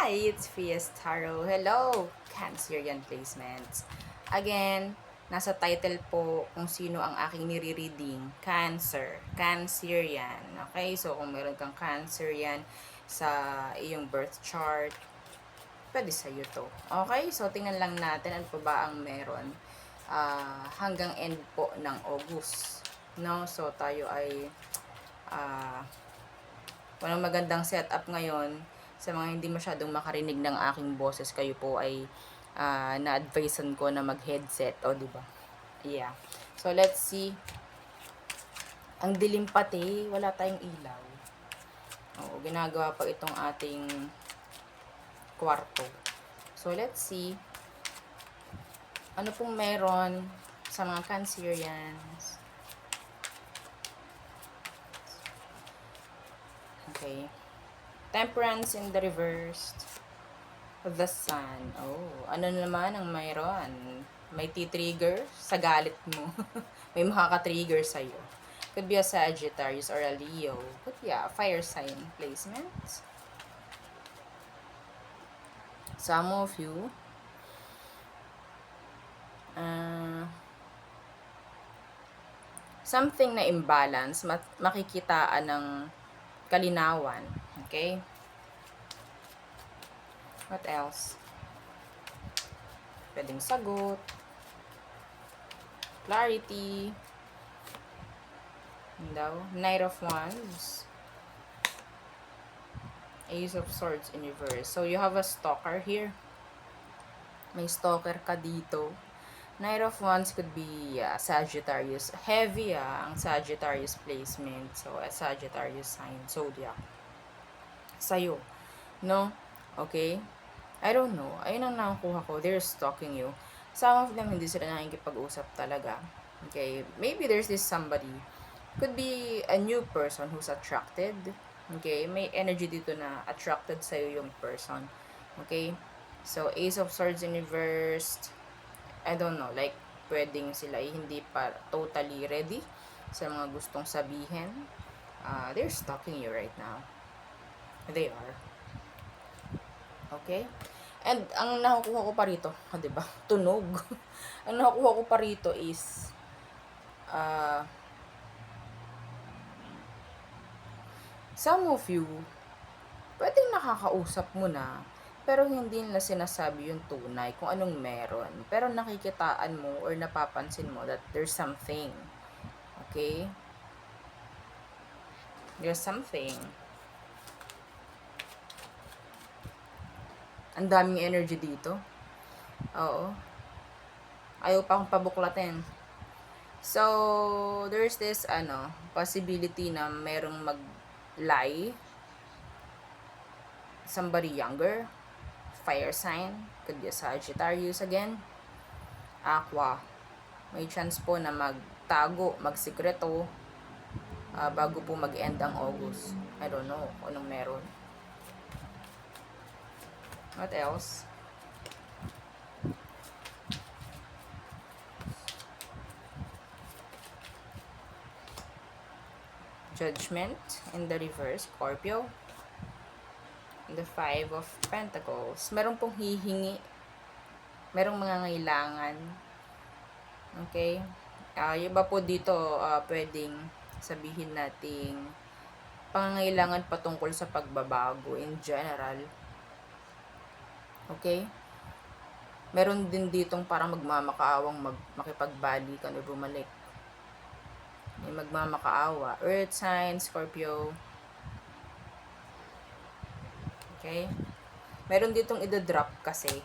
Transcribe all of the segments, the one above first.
Hi, it's Fies Tarot. Hello, Cancerian placements. Again, nasa title po kung sino ang aking nire-reading. Cancer. Cancerian. Okay, so kung meron kang Cancerian sa iyong birth chart, pwede sa'yo to. Okay, so tingnan lang natin ano pa ba ang meron hanggang end po ng August. No, so tayo ay uh, walang magandang setup ngayon sa mga hindi masyadong makarinig ng aking boses. Kayo po ay na-advisean ko na mag-headset. O, di ba? Yeah. So, let's see. Ang dilim pati. Wala tayong ilaw. Oo, ginagawa pa itong ating kwarto. So, let's see. Ano pong meron sa mga Cancerians. Okay. Temperance in the reversed. The Sun. Oh, ano naman ang mayroon? May trigger sa galit mo. May makaka-trigger sa'yo. Could be a Sagittarius or a Leo. But yeah, fire sign placement. Some of you, something na imbalance, makikitaan ng kalinawan. Okay? What else? Pwedeng sagot. Clarity. Daw. Knight of Wands. Ace of Swords in reverse. So, you have a stalker here. May stalker ka dito. Knight of Wands could be Sagittarius. Heavy ang Sagittarius placement. So, a Sagittarius sign. Zodiac. Sa'yo. No? Okay? I don't know. Ayun ang nakakuha ko. They're stalking you. Some of them, hindi sila nakikipag-usap talaga. Okay? Maybe there's this somebody. Could be a new person who's attracted. Okay? May energy dito na attracted sa'yo yung person. Okay? So, Ace of Swords in reversed. I don't know. Like, pwedeng sila hindi pa totally ready sa mga gustong sabihin. They're stalking you right now. They are. Okay? And ang nakukuha ko pa rito, diba? Tunog. Ang nakukuha ko pa rito is some of you, pwedeng nakakausap mo na, pero hindi nila sinasabi yung tunay kung anong meron. Pero nakikitaan mo or napapansin mo that there's something. Okay? There's something. Ang daming energy dito. Oo. Ayaw pa akong pabuklatin. So, there's this, possibility na merong mag-lie. Somebody younger. Fire sign. Could be a Sagittarius again. Aqua. May chance po na magtago, magsikreto, bago po mag-end ang August. I don't know kung anong meron. What else? Judgment in the reverse, Scorpio. The Five of Pentacles. Meron pong hihingi. Merong mga ngailangan. Okay? Yung iba po dito, pwedeng sabihin nating pangangailangan patungkol sa pagbabago in general. Okay? Meron din ditong parang magmamakaawang makipagbalikan o bumalik. May magmamakaawa. Earth sign, Scorpio. Okay? Meron ditong idadrop kasi.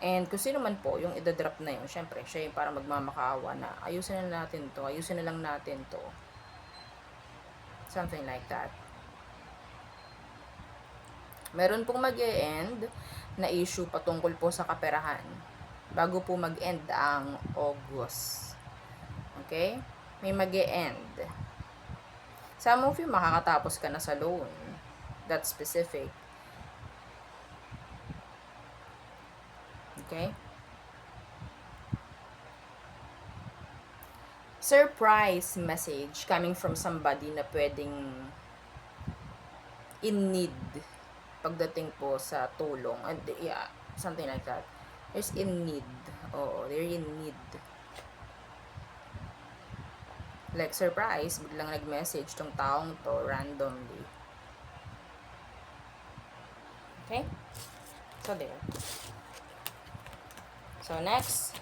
And kung sino man po yung idadrop na yun, syempre, siya yung parang magmamakaawa na ayusin na natin to, ayusin na lang natin to. Something like that. Meron pong mag-e-end na issue patungkol po sa kaperahan bago po mag-end ang August. Okay? May mag-e-end. Some of you makakatapos ka na sa loan. That's specific. Okay? Surprise message coming from somebody na pwedeng in need pagdating po sa tulong. And yeah, something like that. There's in need. Oo, they're in need. Like, surprise, biglang nag-message tong taong to randomly. Okay? So, there. So, next.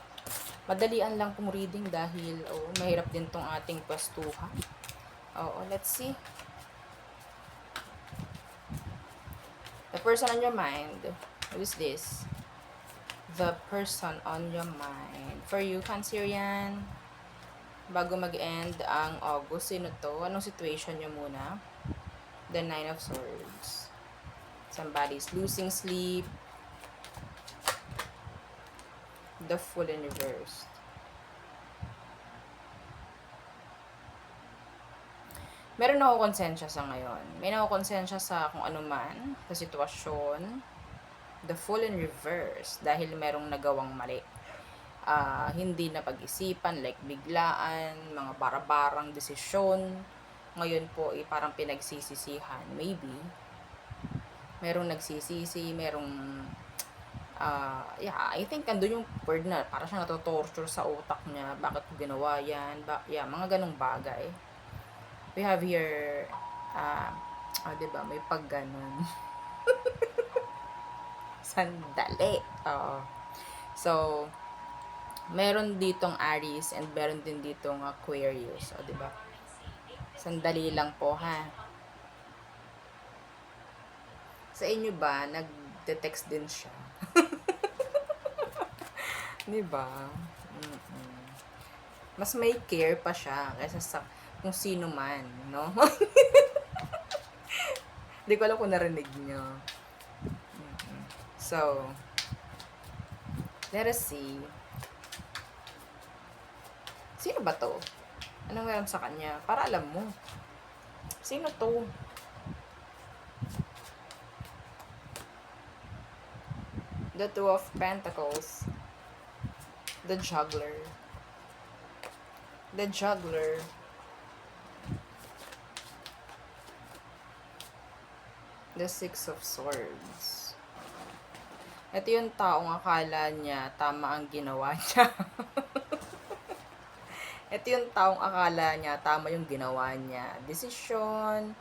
Madalian lang pong reading dahil, mahirap din tong ating pwestuhan. Let's see. The person on your mind. Who is this? The person on your mind. For you, Cancerian. Bago mag-end ang August, sino to? Anong situation nyo muna? The Nine of Swords. Somebody's losing sleep. The Fool in reverse. Meron ako konsensya sa ngayon. May nakakonsensya sa kung ano man, sa sitwasyon. The Fool in reverse. Dahil merong nagawang mali. Hindi na pag-isipan, like biglaan, mga barabarang desisyon. Ngayon po, parang pinagsisisihan. Maybe, merong nagsisisi, merong, I think andun yung word na, para siya natotorture sa utak niya, bakit ko ginawa yan, mga ganong bagay. We have here, diba, may pag ganon. Sandali. So, meron ditong Aries and meron din ditong Aquarius. Diba? Sandali lang po, ha? Sa inyo ba, nag-text din siya? Diba? Mas may care pa siya kaysa sa kung sino man, no? Hindi ko alam kung narinig niyo. So, let us see. Sino ba to? Anong meron sa kanya? Para alam mo. Sino to? The Two of Pentacles. The Juggler. The Juggler. The Six of Swords. Ito yung taong akala niya tama ang ginawa niya. Ito yung taong akala niya tama yung ginawa niya. Desisyon,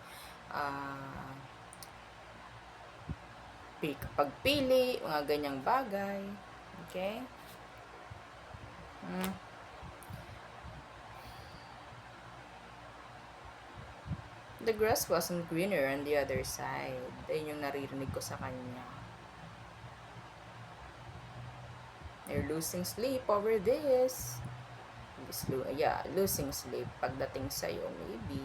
pagpili, mga ganyang bagay. Okay? The grass wasn't greener on the other side. Ayun yung naririnig ko sa kanya. You're losing sleep over this. Losing sleep pagdating sa'yo, maybe.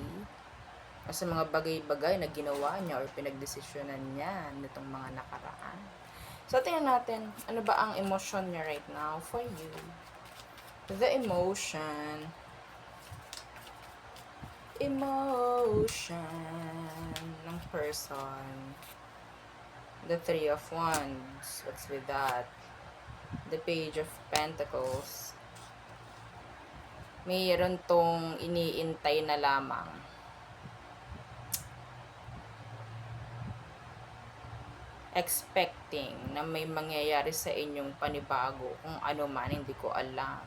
Sa mga bagay-bagay na ginawa niya or pinagdesisyonan niya nitong mga nakaraan. So, tingnan natin, ano ba ang emotion niya right now for you? The emotion ng person. The Three of Wands. What's with that? The Page of Pentacles. Mayroon tong iniintay na lamang. Expecting na may mangyayari sa inyong panibago. Kung ano man, hindi ko alam.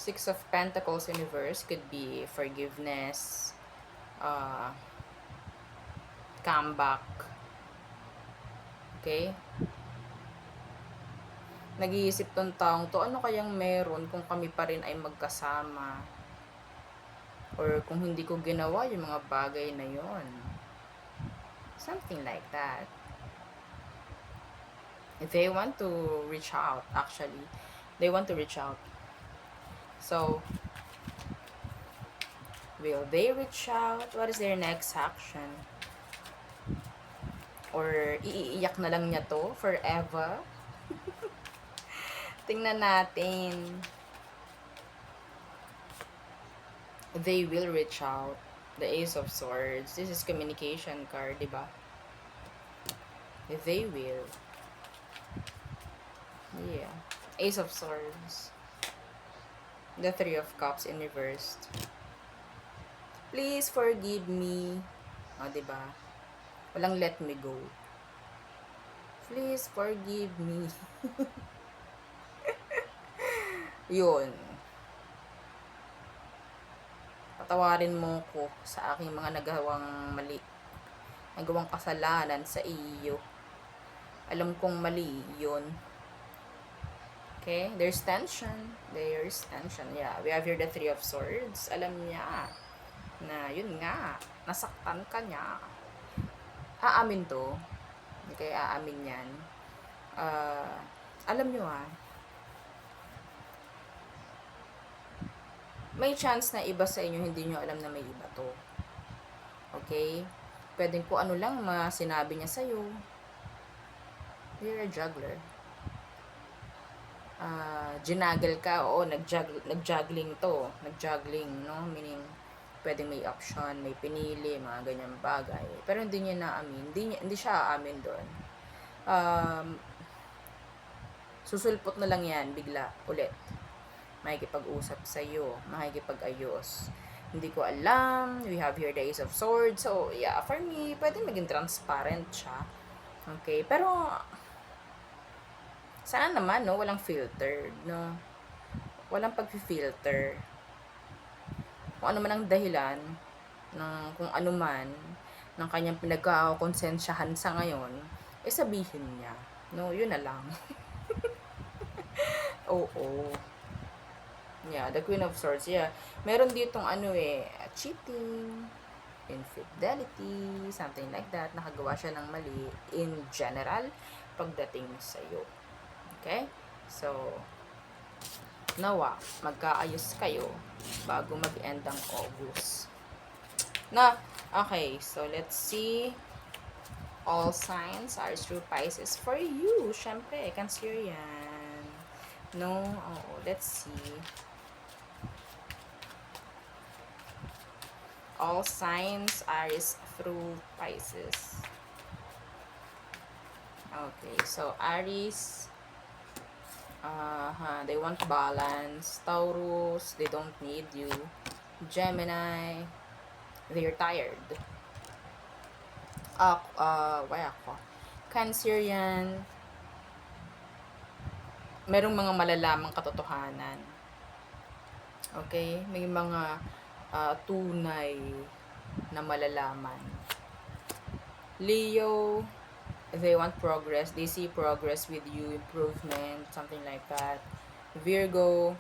Six of Pentacles in reverse could be forgiveness, comeback. Okay? Nag-iisip tong taong to, ano kayang meron kung kami pa rin ay magkasama? Or kung hindi ko ginawa yung mga bagay na yon. Something like that. They want to reach out, actually. They want to reach out. So, will they reach out? What is their next action? Or iiyak na lang niya to forever? Tingnan natin. They will reach out. The Ace of Swords. This is communication card, diba? They will. Yeah. Ace of Swords. The Three of Cups in reversed. Please forgive me O, diba? Walang let me go. Please forgive me. Yun. Patawarin mo ko sa aking mga nagawang kasalanan sa iyo. Alam kong mali yun. Okay? There's tension. There's tension. Yeah. We have here the Three of Swords. Alam niya na yun nga. Nasaktan ka niya. Aamin to. Hindi kayo aamin yan. Alam nyo may chance na iba sa inyo hindi nyo alam na may iba to. Okay? Pwedeng po ano lang sinabi niya sa'yo. You're a juggler. Ginaggle ka, oo, nag-juggling to. Nag-juggling, no? Meaning, pwedeng may option, may pinili, mga ganyan bagay. Pero hindi niya naamin. Hindi siya aamin doon. Susulpot na lang yan, bigla, ulit. Makikipag-usap sa'yo, makikipag-ayos. Hindi ko alam, we have here the Ace of Swords. So, yeah, for me, pwede maging transparent siya. Okay, pero, sana naman, no, walang filter, no? Walang pag-filter. Kung ano man ang dahilan, kung ano man, ng kanyang pinagkakonsensyahan sa ngayon, sabihin niya. No, yun na lang. Oo. Yeah, the Queen of Swords, yeah. Meron ditong cheating, infidelity, something like that. Nakagawa siya ng mali in general pagdating sa'yo. Okay? So, nawa, magkaayos kayo bago mag-end ang August. Okay, so let's see. All signs are through Pisces for you. Syempre, Cancerian. No? Let's see. All signs are through Pisces. Okay, so Aries, they want balance. Taurus, they don't need you. Gemini, they're tired. Why ako? Cancerian, merong mga malalamang katotohanan. Okay? May mga tunay na malalaman. Leo, they want progress. They see progress with you, improvement, something like that. Virgo,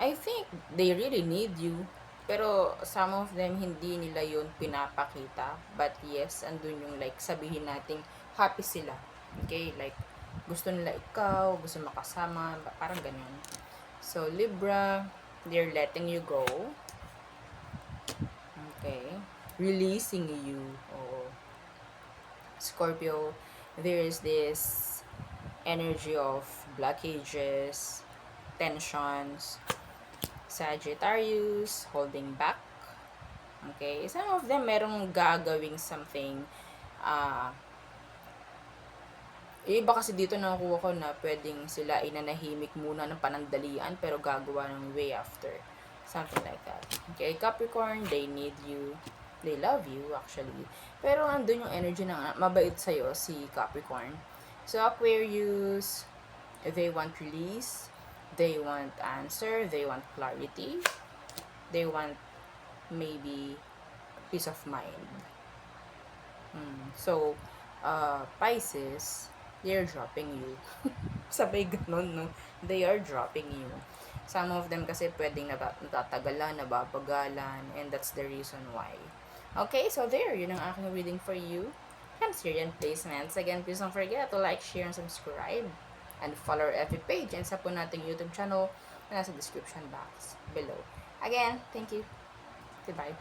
I think they really need you. Pero some of them, hindi nila yun pinapakita. But yes, andun yung like sabihin nating happy sila. Okay? Like, gusto nila ikaw, gusto makasama, parang ganyan. So, Libra, they're letting you go. Okay? Releasing you. Scorpio, there is this energy of blockages, tensions. Sagittarius, holding back. Okay? Some of them merong gagawing something. Iba kasi dito nakuha ko na pwedeng sila inanahimik muna ng panandalian pero gagawa ng way after. Something like that. Okay, Capricorn, they need you. They love you, actually. Pero andun yung energy na mabait sa'yo, si Capricorn. So, Aquarius, they want release. They want answer. They want clarity. They want maybe peace of mind. So, Pisces, they're dropping you. Sabay ganun, no? They are dropping you. Some of them kasi pwedeng natatagalan, nababagalan, and that's the reason why. Okay, so there, yun ang aking reading for you. Cancerian placements. Again, please don't forget to like, share, and subscribe. And follow our FB page and sa po nating YouTube channel na nasa description box below. Again, thank you. Goodbye.